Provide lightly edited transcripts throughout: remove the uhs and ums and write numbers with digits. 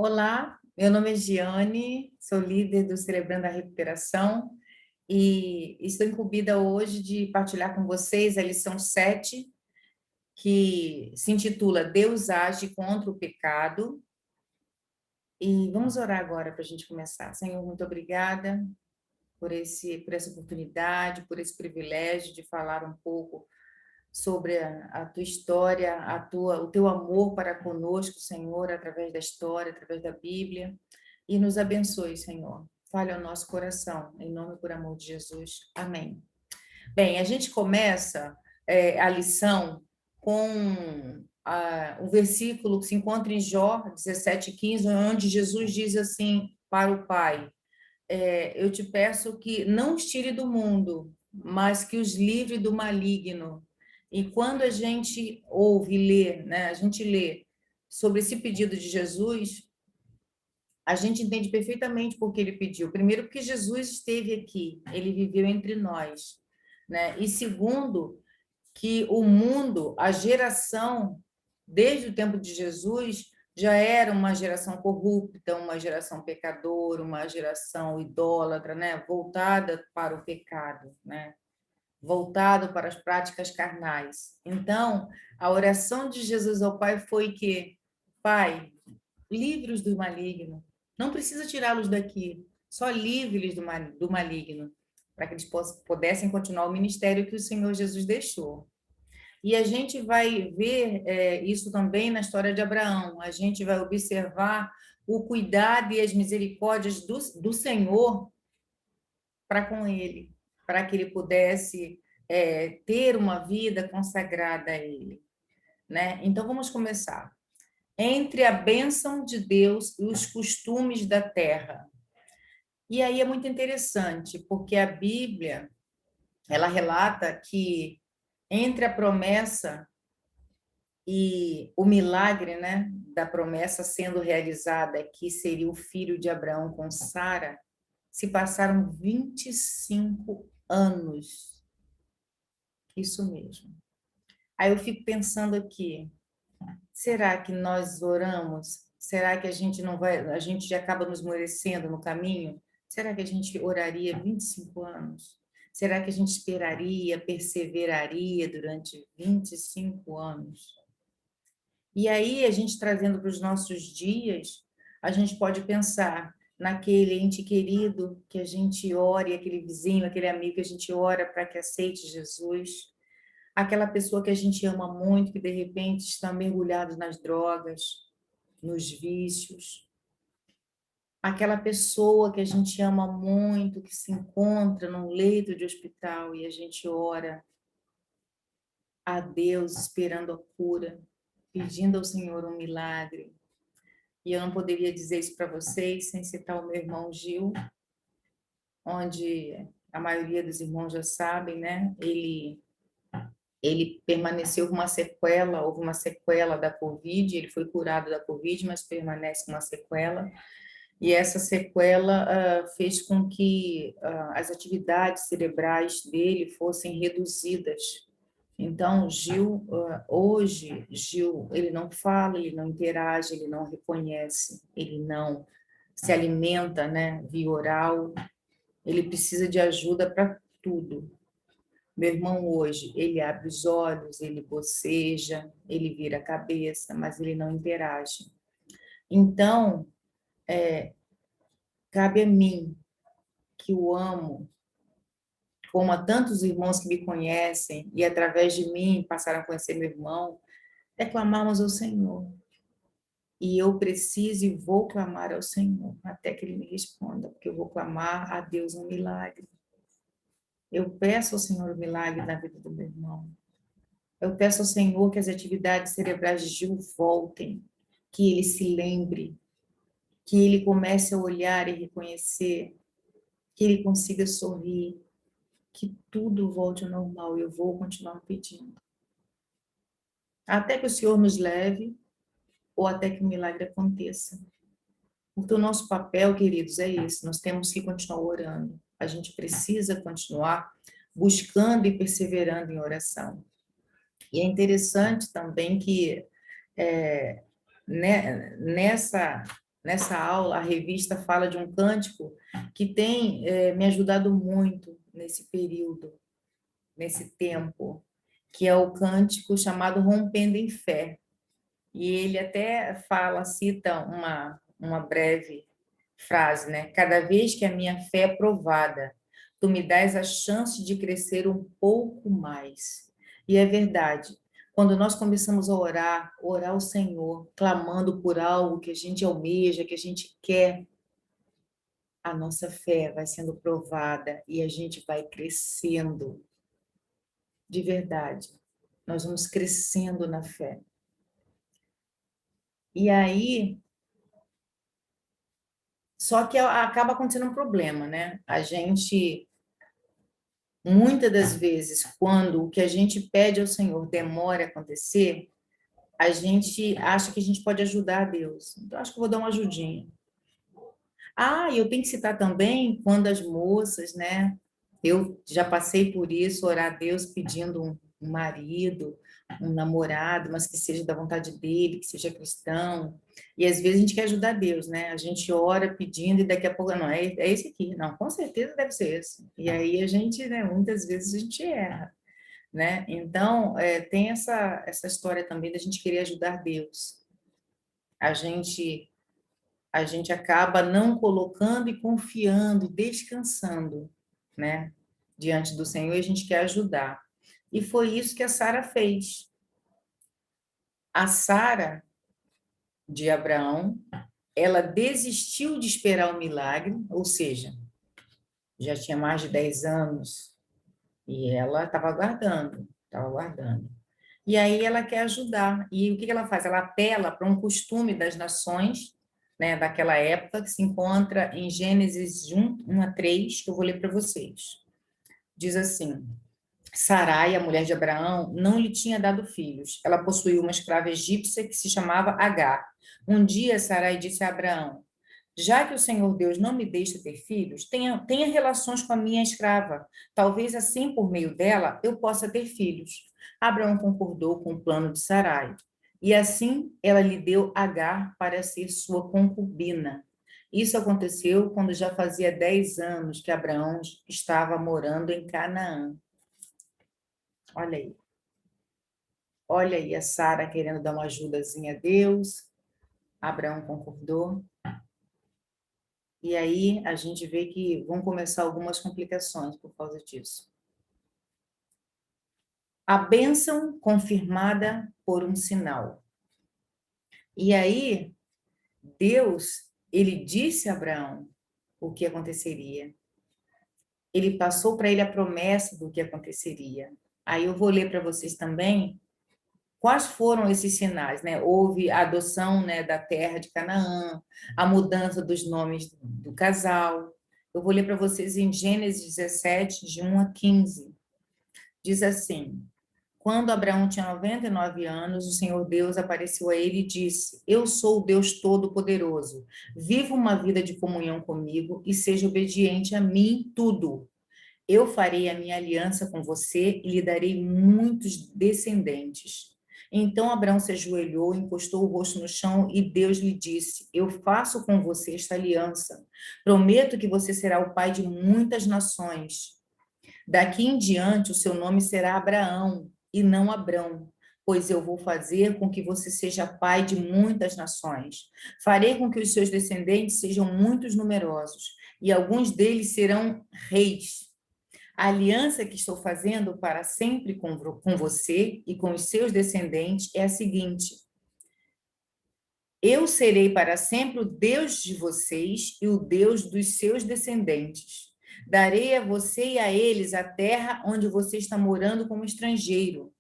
Olá, meu nome é Giane, sou líder do Celebrando a Recuperação e estou incumbida hoje de partilhar com vocês a lição 7, que se intitula Deus age contra o pecado. E vamos orar agora para a gente começar. Senhor, muito obrigada por essa oportunidade, por esse privilégio de falar um pouco sobre a tua história, o teu amor para conosco, Senhor, através da história, através da Bíblia. E nos abençoe, Senhor. Fale ao nosso coração, em nome e por amor de Jesus. Amém. Bem, a gente começa a lição com o versículo que se encontra em Jó 17:15, onde Jesus diz assim para o Pai: eu te peço que não os tire do mundo, mas que os livre do maligno. E quando a gente ouve, lê, né, a gente lê sobre esse pedido de Jesus, a gente entende perfeitamente por que ele pediu. Primeiro, porque Jesus esteve aqui, ele viveu entre nós, né? E segundo, que o mundo, a geração, desde o tempo de Jesus, já era uma geração corrupta, uma geração pecadora, uma geração idólatra, né? Voltada para o pecado, né? Voltado para as práticas carnais. Então, a oração de Jesus ao Pai foi que, Pai, livre-os do maligno. Não precisa tirá-los daqui, só livre-os do maligno, para que eles pudessem continuar o ministério que o Senhor Jesus deixou. E a gente vai ver isso também na história de Abraão. A gente vai observar o cuidado e as misericórdias do Senhor para com ele, para que ele pudesse ter uma vida consagrada a ele, né? Então vamos começar. Entre a bênção de Deus e os costumes da terra. E aí é muito interessante, porque a Bíblia, ela relata que entre a promessa e o milagre, né, da promessa sendo realizada, que seria o filho de Abraão com Sara, se passaram 25 anos. Isso mesmo. Aí eu fico pensando aqui, será que nós oramos? Será que a gente não vai, a gente já acaba nos esmorecendo no caminho? Será que a gente oraria 25 anos? Será que a gente esperaria, perseveraria durante 25 anos? E aí, a gente trazendo para os nossos dias, a gente pode pensar naquele ente querido que a gente ora, e aquele vizinho, aquele amigo que a gente ora para que aceite Jesus, aquela pessoa que a gente ama muito, que de repente está mergulhado nas drogas, nos vícios, aquela pessoa que a gente ama muito, que se encontra num leito de hospital e a gente ora a Deus esperando a cura, pedindo ao Senhor um milagre. E eu não poderia dizer isso para vocês sem citar o meu irmão Gil, onde a maioria dos irmãos já sabem, né? Ele permaneceu com uma sequela, houve uma sequela da Covid, ele foi curado da Covid, mas permanece com uma sequela. E essa sequela fez com que as atividades cerebrais dele fossem reduzidas. Então, Gil, hoje, Gil, ele não fala, ele não interage, ele não reconhece, ele não se alimenta, né, via oral, ele precisa de ajuda para tudo. Meu irmão hoje, ele abre os olhos, ele boceja, ele vira a cabeça, mas ele não interage. Então, cabe a mim, que o amo, como a tantos irmãos que me conhecem e através de mim passaram a conhecer meu irmão, é clamarmos ao Senhor. E eu preciso e vou clamar ao Senhor até que Ele me responda, porque eu vou clamar a Deus um milagre. Eu peço ao Senhor um milagre na vida do meu irmão. Eu peço ao Senhor que as atividades cerebrais de Gil voltem, que ele se lembre, que ele comece a olhar e reconhecer, que ele consiga sorrir, que tudo volte ao normal. Eu vou continuar pedindo. Até que o Senhor nos leve, ou até que o milagre aconteça. Porque o nosso papel, queridos, é esse, nós temos que continuar orando. A gente precisa continuar buscando e perseverando em oração. E é interessante também que nessa nessa aula, a revista fala de um cântico que tem me ajudado muito nesse período, nesse tempo, que é o cântico chamado Rompendo em Fé. E ele até fala, cita uma breve frase, né? Cada vez que a minha fé é provada, tu me dás a chance de crescer um pouco mais. E é verdade. Quando nós começamos a orar ao Senhor, clamando por algo que a gente almeja, que a gente quer, a nossa fé vai sendo provada e a gente vai crescendo de verdade. Nós vamos crescendo na fé. E aí, só que acaba acontecendo um problema, né? A gente, muitas das vezes, quando o que a gente pede ao Senhor demora a acontecer, a gente acha que a gente pode ajudar a Deus. Então, acho que eu vou dar uma ajudinha. Ah, e eu tenho que citar também quando as moças, né? Eu já passei por isso, orar a Deus pedindo um marido, um namorado, mas que seja da vontade dele, que seja cristão. E às vezes a gente quer ajudar Deus, né? A gente ora pedindo e daqui a pouco, não, é esse aqui. Não, com certeza deve ser esse. E aí a gente, né, muitas vezes a gente erra, né? Então, tem essa história também da gente querer ajudar Deus. A gente a gente acaba não colocando e confiando, descansando, né, diante do Senhor, e a gente quer ajudar. E foi isso que a Sara fez. A Sara de Abraão, ela desistiu de esperar o milagre, ou seja, já tinha mais de 10 anos e ela estava aguardando, estava aguardando. E aí ela quer ajudar. E o que ela faz? Ela apela para um costume das nações, né, daquela época, que se encontra em Gênesis 1 a 3, que eu vou ler para vocês. Diz assim: Sarai, a mulher de Abraão, não lhe tinha dado filhos. Ela possuía uma escrava egípcia que se chamava Agar. Um dia, Sarai disse a Abraão: já que o Senhor Deus não me deixa ter filhos, tenha relações com a minha escrava. Talvez assim, por meio dela, eu possa ter filhos. Abraão concordou com o plano de Sarai. E assim ela lhe deu Agar para ser sua concubina. Isso aconteceu quando já fazia 10 anos que Abraão estava morando em Canaã. Olha aí. Olha aí a Sara querendo dar uma ajudazinha a Deus. Abraão concordou. E aí a gente vê que vão começar algumas complicações por causa disso. A bênção confirmada por um sinal. E aí, Deus, ele disse a Abraão o que aconteceria. Ele passou para ele a promessa do que aconteceria. Aí eu vou ler para vocês também quais foram esses sinais, né? Houve a adoção, né, da terra de Canaã, a mudança dos nomes do casal. Eu vou ler para vocês em Gênesis 17, de 1 a 15. Diz assim: quando Abraão tinha 99 anos, o Senhor Deus apareceu a ele e disse: eu sou o Deus Todo-Poderoso. Viva uma vida de comunhão comigo e seja obediente a mim em tudo. Eu farei a minha aliança com você e lhe darei muitos descendentes. Então Abraão se ajoelhou, encostou o rosto no chão e Deus lhe disse: eu faço com você esta aliança. Prometo que você será o pai de muitas nações. Daqui em diante, o seu nome será Abraão e não Abrão, pois eu vou fazer com que você seja pai de muitas nações. Farei com que os seus descendentes sejam muitos numerosos, e alguns deles serão reis. A aliança que estou fazendo para sempre com você e com os seus descendentes é a seguinte: eu serei para sempre o Deus de vocês e o Deus dos seus descendentes. Darei a você e a eles a terra onde você está morando como estrangeiro.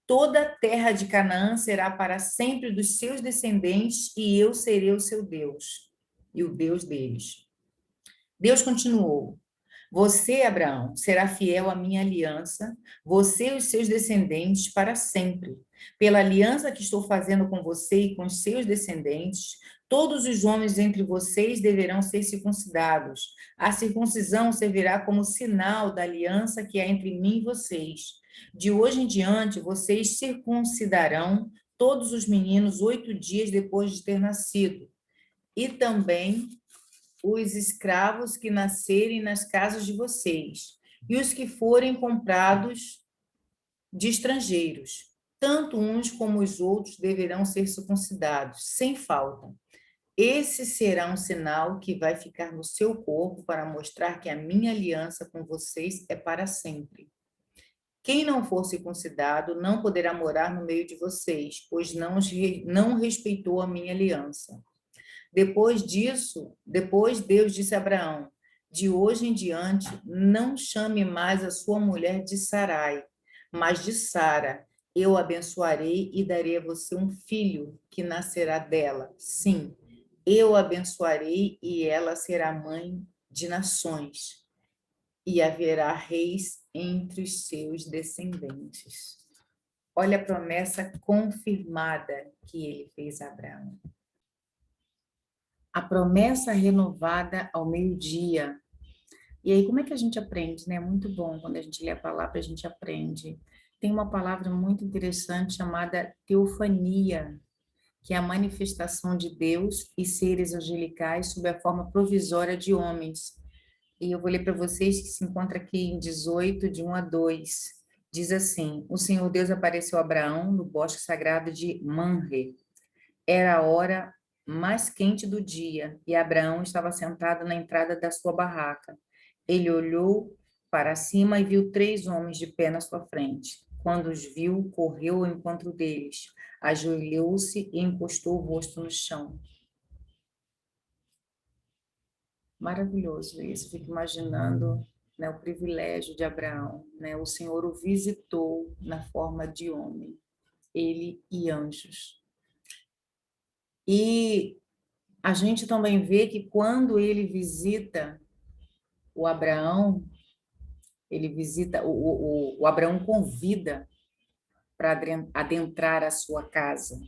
Toda a terra de Canaã será para sempre dos seus descendentes e eu serei o seu Deus e o Deus deles. Deus continuou: você, Abraão, será fiel à minha aliança, você e os seus descendentes para sempre. Pela aliança que estou fazendo com você e com os seus descendentes, todos os homens entre vocês deverão ser circuncidados. A circuncisão servirá como sinal da aliança que há entre mim e vocês. De hoje em diante, vocês circuncidarão todos os meninos 8 dias depois de ter nascido. e também os escravos que nascerem nas casas de vocês, e os que forem comprados de estrangeiros. Tanto uns como os outros deverão ser circuncidados, sem falta. Esse será um sinal que vai ficar no seu corpo para mostrar que a minha aliança com vocês é para sempre. Quem não for circuncidado não poderá morar no meio de vocês, pois não respeitou a minha aliança. Depois Deus disse a Abraão: de hoje em diante, não chame mais a sua mulher de Sarai, mas de Sara. Eu a abençoarei e darei a você um filho que nascerá dela. Sim, eu a abençoarei e ela será mãe de nações, e haverá reis entre os seus descendentes. Olha a promessa confirmada que ele fez a Abraão. A promessa renovada ao meio-dia. E aí, como é que a gente aprende, né? Muito bom, quando a gente lê a palavra, a gente aprende. Tem uma palavra muito interessante chamada teofania, que é a manifestação de Deus e seres angelicais sob a forma provisória de homens. E eu vou ler para vocês que se encontra aqui em 18, de 1 a 2. Diz assim: o Senhor Deus apareceu a Abraão no bosque sagrado de Mamre. Era a hora mais quente do dia e Abraão estava sentado na entrada da sua barraca. Ele olhou para cima e viu 3 homens de pé na sua frente. Quando os viu, correu ao encontro deles, ajoelhou-se e encostou o rosto no chão. Maravilhoso isso, fico imaginando, né, o privilégio de Abraão, né? O Senhor o visitou na forma de homem, ele e anjos. E a gente também vê que quando ele visita o Abraão, ele visita, o Abraão convida para adentrar a sua casa.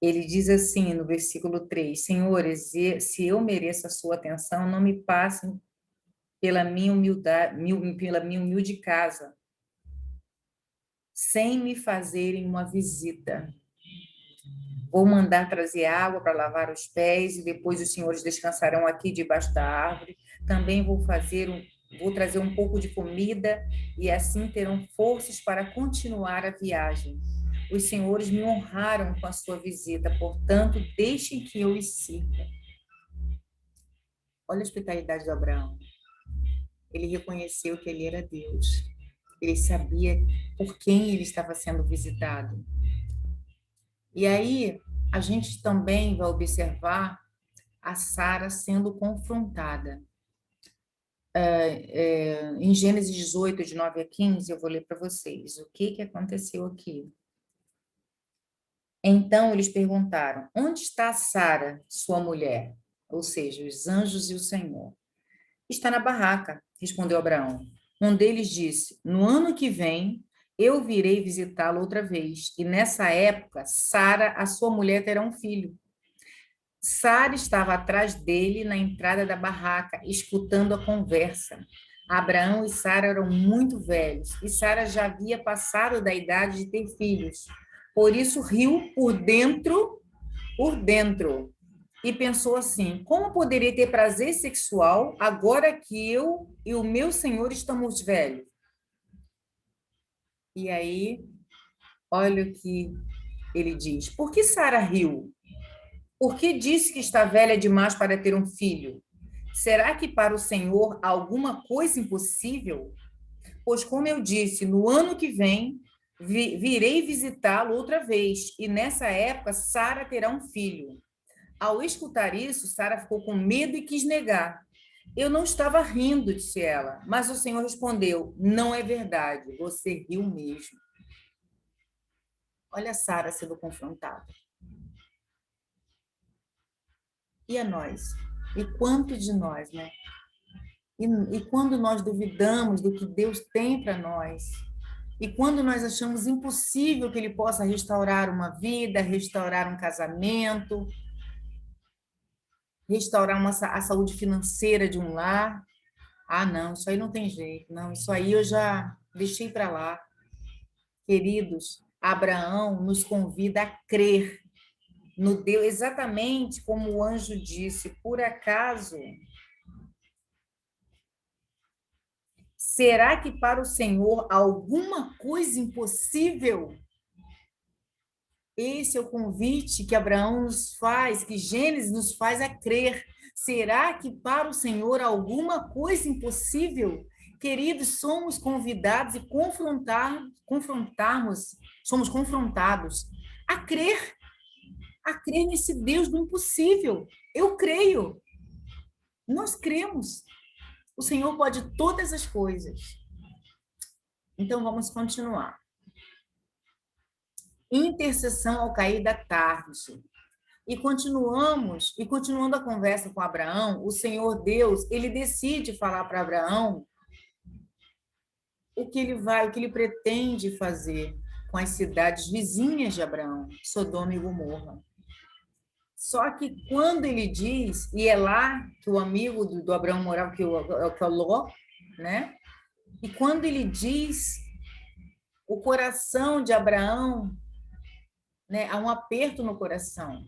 Ele diz assim no versículo 3: Senhores, se eu mereço a sua atenção, não me passem pela minha humilde casa, sem me fazerem uma visita. Vou mandar trazer água para lavar os pés e depois os senhores descansarão aqui debaixo da árvore. Também vou trazer um pouco de comida e assim terão forças para continuar a viagem. Os senhores me honraram com a sua visita, portanto, deixem que eu os sirva. Olha a hospitalidade de Abraão. Ele reconheceu que ele era Deus. Ele sabia por quem ele estava sendo visitado. E aí, a gente também vai observar a Sara sendo confrontada. Em Gênesis 18, de 9 a 15, eu vou ler para vocês o que aconteceu aqui. Então, eles perguntaram: onde está Sara, sua mulher? Ou seja, os anjos e o Senhor. Está na barraca, respondeu Abraão. Um deles disse: no ano que vem, eu virei visitá-lo outra vez, e nessa época, Sara, a sua mulher, terá um filho. Sara estava atrás dele na entrada da barraca, escutando a conversa. Abraão e Sara eram muito velhos, e Sara já havia passado da idade de ter filhos. Por isso riu por dentro, e pensou assim: como poderia ter prazer sexual agora que eu e o meu senhor estamos velhos? E aí, olha o que ele diz: por que Sara riu? Por que disse que está velha demais para ter um filho? Será que para o Senhor há alguma coisa impossível? Pois, como eu disse, no ano que vem virei visitá-lo outra vez, e nessa época Sara terá um filho. Ao escutar isso, Sara ficou com medo e quis negar. Eu não estava rindo, disse ela, mas o Senhor respondeu: não é verdade, você riu mesmo. Olha Sara sendo confrontada. E a nós? E quanto de nós, né? E quando nós duvidamos do que Deus tem para nós, e quando nós achamos impossível que Ele possa restaurar uma vida, restaurar um casamento, restaurar a saúde financeira de um lar, ah, não, isso aí não tem jeito, não, isso aí eu já deixei para lá. Queridos, Abraão nos convida a crer no Deus, exatamente como o anjo disse, por acaso, será que para o Senhor há alguma coisa impossível? Esse é o convite que Abraão nos faz, que Gênesis nos faz a crer. Será que para o Senhor há alguma coisa impossível? Queridos, somos convidados e somos confrontados a crer nesse Deus do impossível. Eu creio, nós cremos. O Senhor pode todas as coisas. Então vamos continuar. Intercessão ao cair da tarde. Continuando a conversa com Abraão, o Senhor Deus, ele decide falar para Abraão o que ele pretende fazer com as cidades vizinhas de Abraão, Sodoma e Gomorra. Só que quando ele diz, e é lá que o amigo do Abraão morava, que é o Ló, né? E quando ele diz, o coração de Abraão, né? Há um aperto no coração.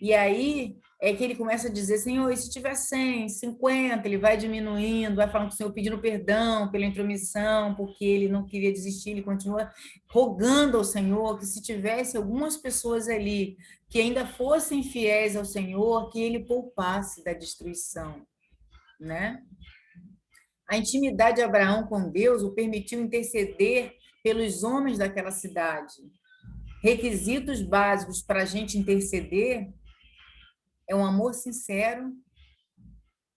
E aí é que ele começa a dizer, Senhor, e se tiver 100, 50, ele vai diminuindo, vai falando com o Senhor, pedindo perdão pela intromissão, porque ele não queria desistir, ele continua rogando ao Senhor que se tivesse algumas pessoas ali que ainda fossem fiéis ao Senhor, que ele poupasse da destruição, né? A intimidade de Abraão com Deus o permitiu interceder pelos homens daquela cidade. Requisitos básicos para a gente interceder é um amor sincero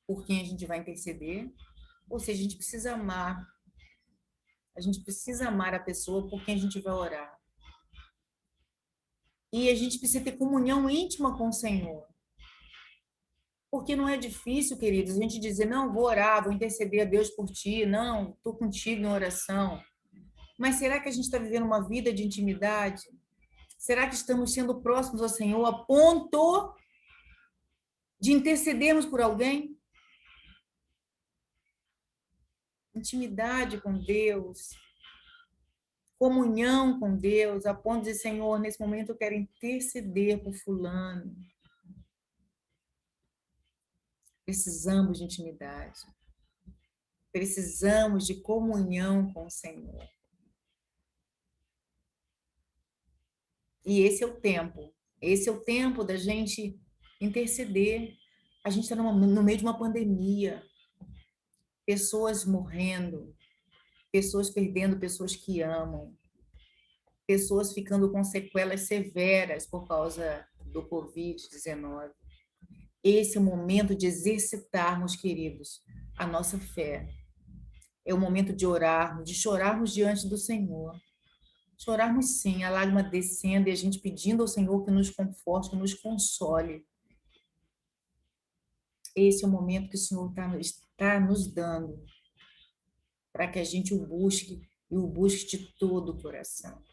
por quem a gente vai interceder, ou seja, a gente precisa amar. A gente precisa amar a pessoa por quem a gente vai orar. E a gente precisa ter comunhão íntima com o Senhor. Porque não é difícil, queridos, a gente dizer, não, vou orar, vou interceder a Deus por ti, não, estou contigo em oração. Mas será que a gente está vivendo uma vida de intimidade? Será que estamos sendo próximos ao Senhor a ponto de intercedermos por alguém? Intimidade com Deus, comunhão com Deus, a ponto de, Senhor, nesse momento eu quero interceder por fulano. Precisamos de intimidade. Precisamos de comunhão com o Senhor. E esse é o tempo. Esse é o tempo da gente interceder. A gente está no meio de uma pandemia. Pessoas morrendo, pessoas perdendo pessoas que amam, pessoas ficando com sequelas severas por causa do Covid-19. Esse é o momento de exercitarmos, queridos, a nossa fé. É o momento de orarmos, de chorarmos diante do Senhor. Chorarmos sim, a lágrima descendo e a gente pedindo ao Senhor que nos conforte, que nos console. Esse é o momento que o Senhor está nos dando para que a gente o busque e o busque de todo o coração.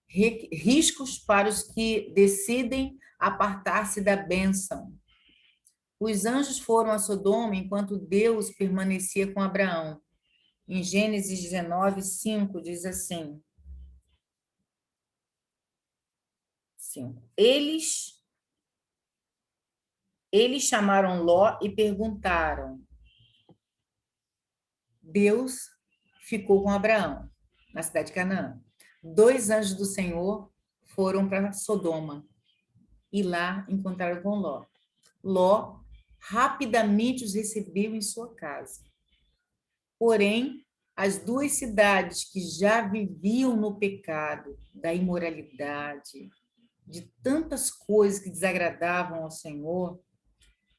Riscos para os que decidem apartar-se da bênção. Os anjos foram a Sodoma enquanto Deus permanecia com Abraão. Em Gênesis 19, 5, diz assim. 5. Eles chamaram Ló e perguntaram. Deus ficou com Abraão, na cidade de Canaã. 2 anjos do Senhor foram para Sodoma e lá encontraram com Ló. Ló rapidamente os recebeu em sua casa. Porém, as 2 cidades que já viviam no pecado, da imoralidade, de tantas coisas que desagradavam ao Senhor,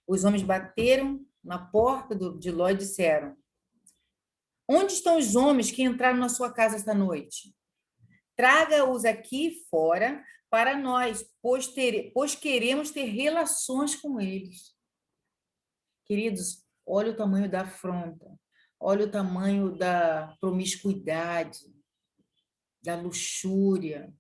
os homens bateram na porta de Ló e disseram: onde estão os homens que entraram na sua casa esta noite? Traga-os aqui fora para nós, pois queremos ter relações com eles. Queridos, olha o tamanho da afronta, olha o tamanho da promiscuidade, da luxúria.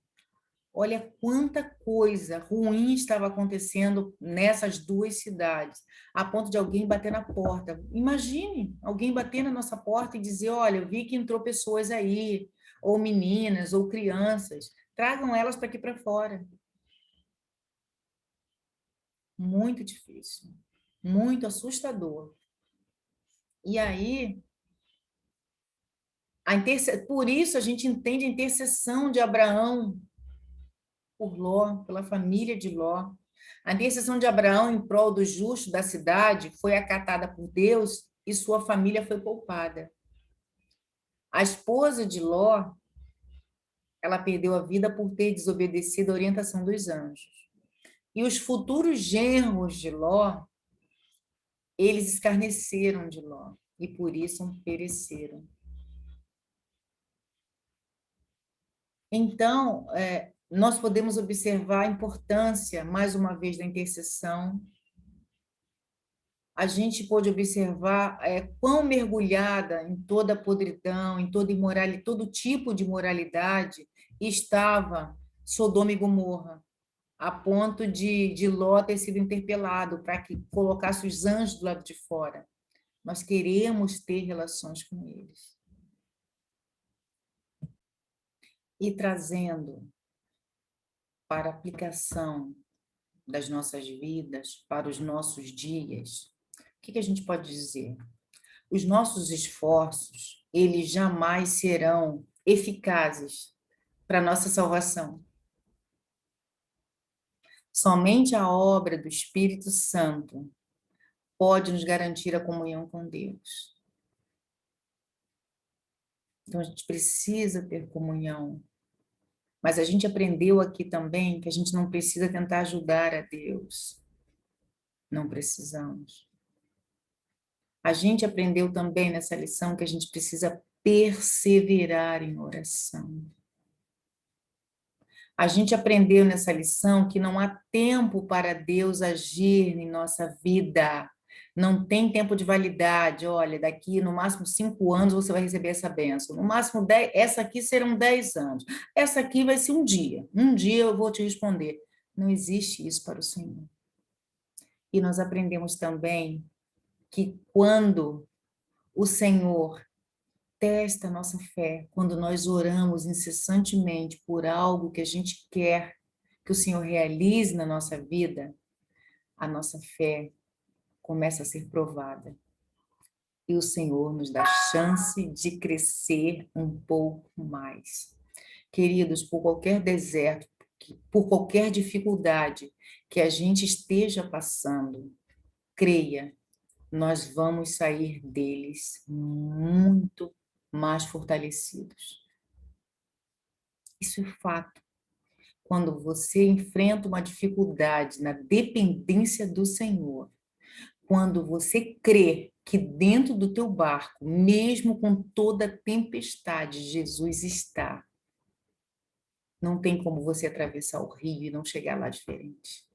Olha quanta coisa ruim estava acontecendo nessas 2 cidades, a ponto de alguém bater na porta. Imagine alguém bater na nossa porta e dizer, olha, eu vi que entrou pessoas aí, ou meninas, ou crianças. Tragam elas para aqui para fora. Muito difícil, muito assustador. E aí, por isso a gente entende a intercessão de Abraão por Ló, pela família de Ló. A intercessão de Abraão em prol do justo da cidade foi acatada por Deus e sua família foi poupada. A esposa de Ló, ela perdeu a vida por ter desobedecido a orientação dos anjos. E os futuros genros de Ló, eles escarneceram de Ló e por isso pereceram. Então, nós podemos observar a importância, mais uma vez, da intercessão. A gente pode observar quão mergulhada em toda a podridão, em toda imoralidade, todo tipo de moralidade estava Sodoma e Gomorra, a ponto de Ló ter sido interpelado para que colocasse os anjos do lado de fora. Nós queremos ter relações com eles. E trazendo para a aplicação das nossas vidas, para os nossos dias, o que a gente pode dizer? Os nossos esforços, eles jamais serão eficazes para a nossa salvação. Somente a obra do Espírito Santo pode nos garantir a comunhão com Deus. Então, a gente precisa ter comunhão. Mas a gente aprendeu aqui também que a gente não precisa tentar ajudar a Deus. Não precisamos. A gente aprendeu também nessa lição que a gente precisa perseverar em oração. A gente aprendeu nessa lição que não há tempo para Deus agir em nossa vida. Não tem tempo de validade. Olha, daqui no máximo 5 anos você vai receber essa bênção. No máximo 10, essa aqui serão 10 anos. Essa aqui vai ser um dia. Um dia eu vou te responder. Não existe isso para o Senhor. E nós aprendemos também que quando o Senhor testa a nossa fé, quando nós oramos incessantemente por algo que a gente quer que o Senhor realize na nossa vida, a nossa fé começa a ser provada. E o Senhor nos dá chance de crescer um pouco mais. Queridos, por qualquer deserto, por qualquer dificuldade que a gente esteja passando, creia, nós vamos sair deles muito mais fortalecidos. Isso é fato. Quando você enfrenta uma dificuldade na dependência do Senhor, quando você crê que dentro do teu barco, mesmo com toda tempestade, Jesus está, não tem como você atravessar o rio e não chegar lá diferente.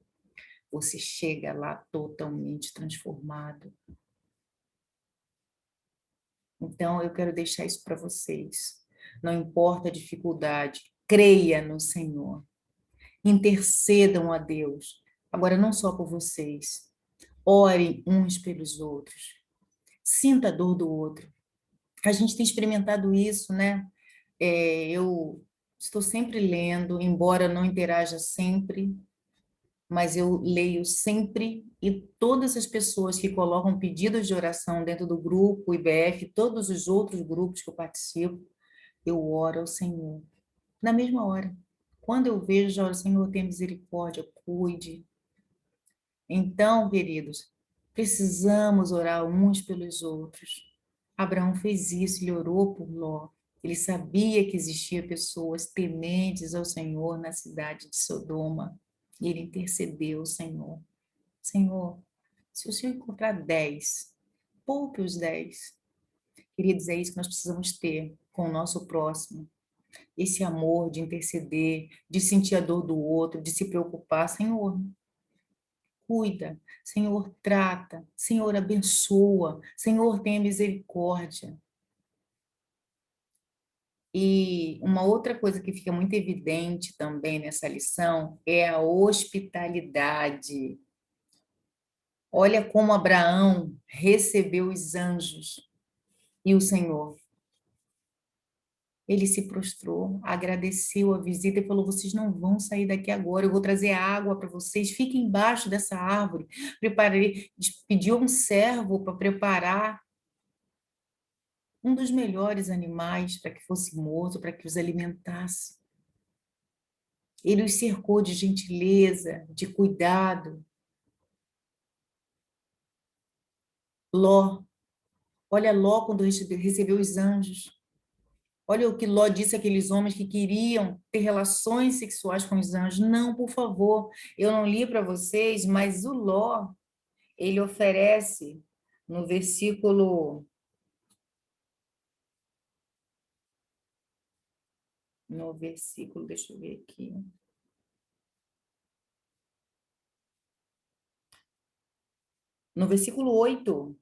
Você chega lá totalmente transformado. Então, eu quero deixar isso para vocês. Não importa a dificuldade, creia no Senhor. Intercedam a Deus. Agora, não só por vocês. Orem uns pelos outros. Sinta a dor do outro. A gente tem experimentado isso, né? Eu estou sempre lendo, embora não interaja sempre, mas eu leio sempre e todas as pessoas que colocam pedidos de oração dentro do grupo, o IBF, todos os outros grupos que eu participo, eu oro ao Senhor. Na mesma hora. Quando eu vejo, já oro, Senhor, tenha misericórdia, cuide. Então, queridos, precisamos orar uns pelos outros. Abraão fez isso, ele orou por Ló. Ele sabia que existiam pessoas tementes ao Senhor na cidade de Sodoma. E ele intercedeu ao Senhor. Senhor, se o Senhor encontrar 10, poupe os 10. Queridos, é isso que nós precisamos ter com o nosso próximo. Esse amor de interceder, de sentir a dor do outro, de se preocupar. Senhor, cuida. Senhor, trata. Senhor, abençoa. Senhor, tenha misericórdia. E uma outra coisa que fica muito evidente também nessa lição é a hospitalidade. Olha como Abraão recebeu os anjos e o Senhor. Ele se prostrou, agradeceu a visita e falou: vocês não vão sair daqui agora, eu vou trazer água para vocês, fiquem embaixo dessa árvore. Preparei, pediu um servo para preparar um dos melhores animais para que fosse morto, para que os alimentasse. Ele os cercou de gentileza, de cuidado. Ló, olha Ló quando recebeu os anjos. Olha o que Ló disse àqueles homens que queriam ter relações sexuais com os anjos. Não, por favor, eu não li para vocês, mas o Ló, ele oferece no versículo, deixa eu ver aqui. No versículo 8,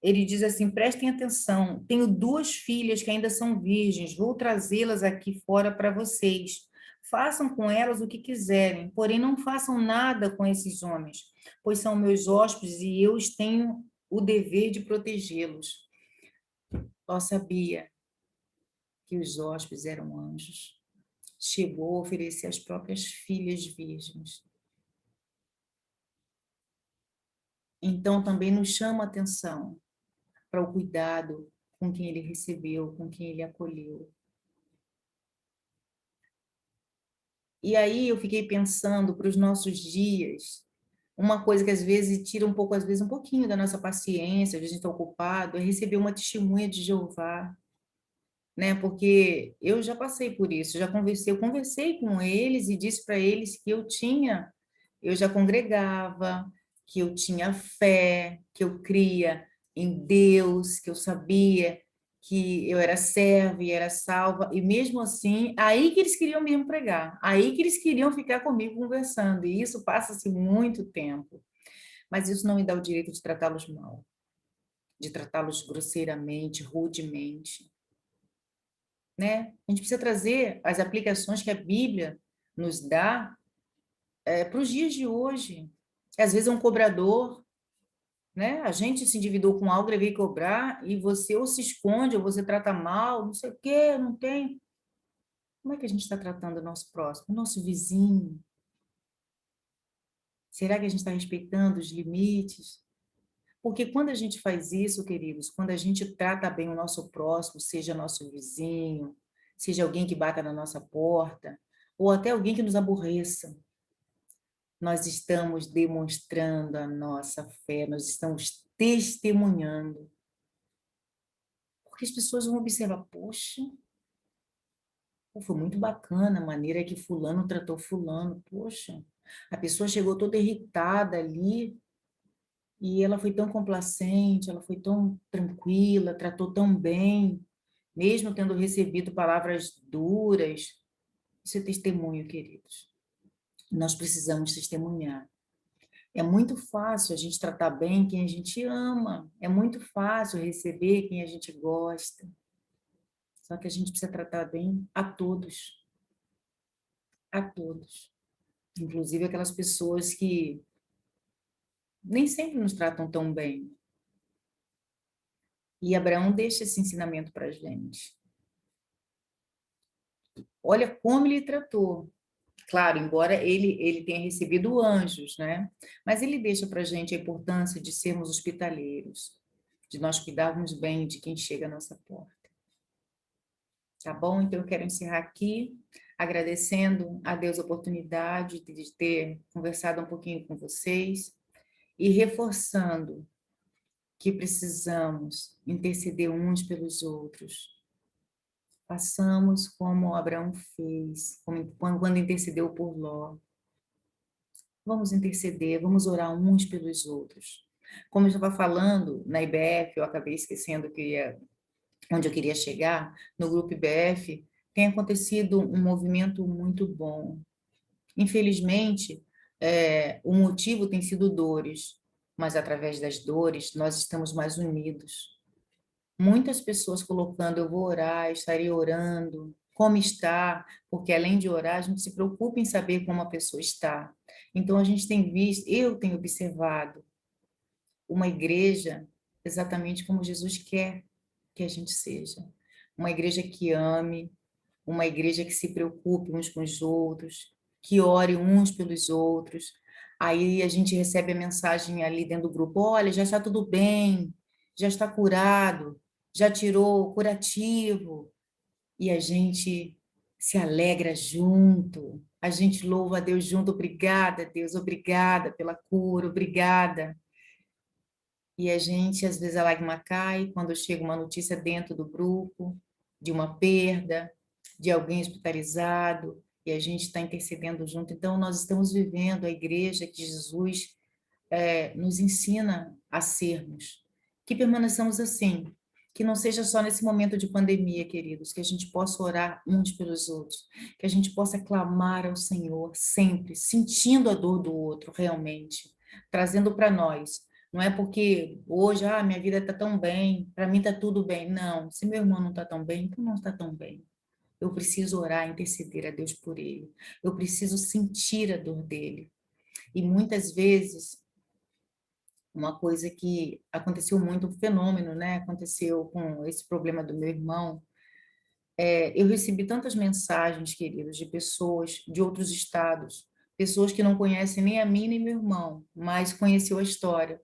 ele diz assim: prestem atenção, tenho duas filhas que ainda são virgens, vou trazê-las aqui fora para vocês. Façam com elas o que quiserem, porém não façam nada com esses homens, pois são meus hóspedes e eu tenho o dever de protegê-los. Ló sabia que os hóspedes eram anjos. Chegou a oferecer as próprias filhas virgens. Então também nos chama a atenção para o cuidado com quem ele recebeu, com quem ele acolheu. E aí eu fiquei pensando para os nossos dias, uma coisa que às vezes tira um pouco, às vezes um pouquinho da nossa paciência, às vezes a gente está ocupado, é receber uma testemunha de Jeová, né? Porque eu já passei por isso, eu conversei com eles e disse para eles que eu já congregava, que eu tinha fé, que eu cria em Deus, que eu sabia que eu era serva e era salva, e mesmo assim, aí que eles queriam mesmo pregar, aí que eles queriam ficar comigo conversando, e isso passa-se muito tempo, mas isso não me dá o direito de tratá-los mal, de tratá-los grosseiramente, rudemente, né? A gente precisa trazer as aplicações que a Bíblia nos dá para os dias de hoje. Às vezes é um cobrador, né? A gente se endividou com algo, ele veio cobrar, e você ou se esconde, ou você trata mal, não sei o quê, não tem. Como é que a gente está tratando o nosso próximo, o nosso vizinho? Será que a gente está respeitando os limites? Porque quando a gente faz isso, queridos, quando a gente trata bem o nosso próximo, seja nosso vizinho, seja alguém que bata na nossa porta, ou até alguém que nos aborreça, nós estamos demonstrando a nossa fé, nós estamos testemunhando. Porque as pessoas vão observar, poxa, foi muito bacana a maneira que fulano tratou fulano, poxa, a pessoa chegou toda irritada ali e ela foi tão complacente, ela foi tão tranquila, tratou tão bem, mesmo tendo recebido palavras duras. Isso é testemunho, queridos. Nós precisamos testemunhar. É muito fácil a gente tratar bem quem a gente ama, é muito fácil receber quem a gente gosta. Só que a gente precisa tratar bem a todos, inclusive aquelas pessoas que nem sempre nos tratam tão bem. E Abraão deixa esse ensinamento para a gente. Olha como ele tratou. Claro, embora ele tenha recebido anjos, né? Mas ele deixa para a gente a importância de sermos hospitaleiros, de nós cuidarmos bem de quem chega à nossa porta. Tá bom? Então, eu quero encerrar aqui, agradecendo a Deus a oportunidade de ter conversado um pouquinho com vocês e reforçando que precisamos interceder uns pelos outros. Façamos como Abraão fez, quando intercedeu por Ló. Vamos interceder, vamos orar uns pelos outros. Como eu estava falando na IBF, eu acabei esquecendo onde eu queria chegar, no grupo IBF, tem acontecido um movimento muito bom. Infelizmente, o motivo tem sido dores, mas através das dores nós estamos mais unidos. Muitas pessoas colocando, eu vou orar, estarei orando, como está, porque além de orar, a gente se preocupa em saber como a pessoa está. Então, a gente tem visto, eu tenho observado uma igreja exatamente como Jesus quer que a gente seja. Uma igreja que ame, uma igreja que se preocupe uns com os outros, que ore uns pelos outros. Aí a gente recebe a mensagem ali dentro do grupo: olha, já está tudo bem, já está curado, já tirou o curativo. E a gente se alegra junto, a gente louva a Deus junto. Obrigada, Deus, obrigada pela cura, obrigada. E a gente, às vezes, a lágrima cai quando chega uma notícia dentro do grupo, de uma perda, de alguém hospitalizado, e a gente está intercedendo junto. Então, nós estamos vivendo a igreja que Jesus nos ensina a sermos. Que permaneçamos assim, que não seja só nesse momento de pandemia, queridos, que a gente possa orar uns pelos outros, que a gente possa clamar ao Senhor sempre, sentindo a dor do outro realmente, trazendo para nós. Não é porque hoje, minha vida está tão bem, para mim está tudo bem. Não, se meu irmão não está tão bem, então não está tão bem. Eu preciso orar, interceder a Deus por ele. Eu preciso sentir a dor dele. E muitas vezes uma coisa que aconteceu muito, um fenômeno, né? Aconteceu com esse problema do meu irmão. Eu recebi tantas mensagens, queridos, de pessoas de outros estados, pessoas que não conhecem nem a mim nem meu irmão, mas conheceu a história.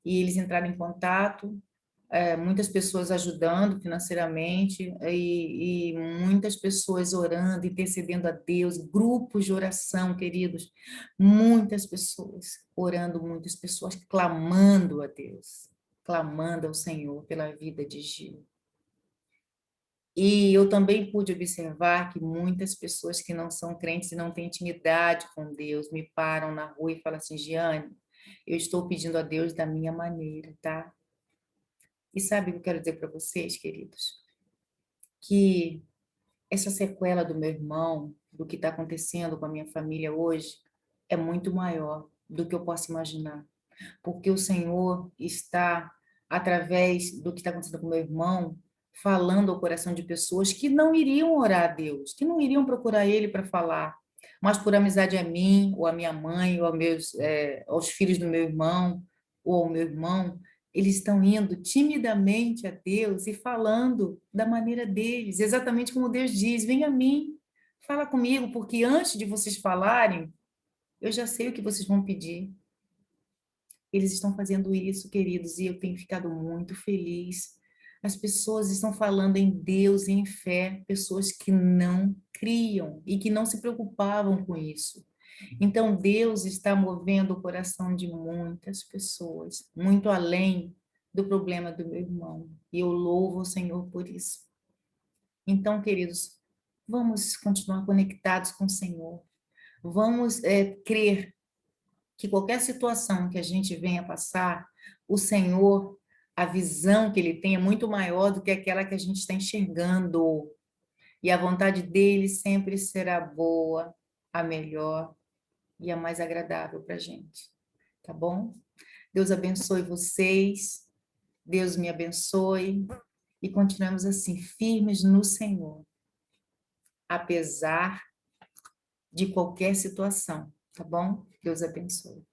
E eles entraram em contato, muitas pessoas ajudando financeiramente e muitas pessoas orando, intercedendo a Deus, grupos de oração, queridos, muitas pessoas orando, muitas pessoas clamando a Deus, clamando ao Senhor pela vida de Gil. E eu também pude observar que muitas pessoas que não são crentes e não têm intimidade com Deus me param na rua e falam assim: Giane, eu estou pedindo a Deus da minha maneira, tá? E sabe o que eu quero dizer para vocês, queridos? Que essa sequela do meu irmão, do que está acontecendo com a minha família hoje, é muito maior do que eu posso imaginar. Porque o Senhor está, através do que está acontecendo com meu irmão, falando ao coração de pessoas que não iriam orar a Deus, que não iriam procurar Ele para falar, mas por amizade a mim, ou a minha mãe, ou aos filhos do meu irmão, ou ao meu irmão, eles estão indo timidamente a Deus e falando da maneira deles, exatamente como Deus diz: vem a mim, fala comigo, porque antes de vocês falarem, eu já sei o que vocês vão pedir. Eles estão fazendo isso, queridos, e eu tenho ficado muito feliz. As pessoas estão falando em Deus e em fé, pessoas que não criam e que não se preocupavam com isso. Então, Deus está movendo o coração de muitas pessoas, muito além do problema do meu irmão. E eu louvo o Senhor por isso. Então, queridos, vamos continuar conectados com o Senhor. Vamos crer que qualquer situação que a gente venha passar, o Senhor, a visão que Ele tem é muito maior do que aquela que a gente está enxergando. E a vontade dele sempre será boa, a melhor e a mais agradável para a gente. Tá bom? Deus abençoe vocês, Deus me abençoe e continuemos assim, firmes no Senhor, apesar de qualquer situação. Tá bom? Deus abençoe.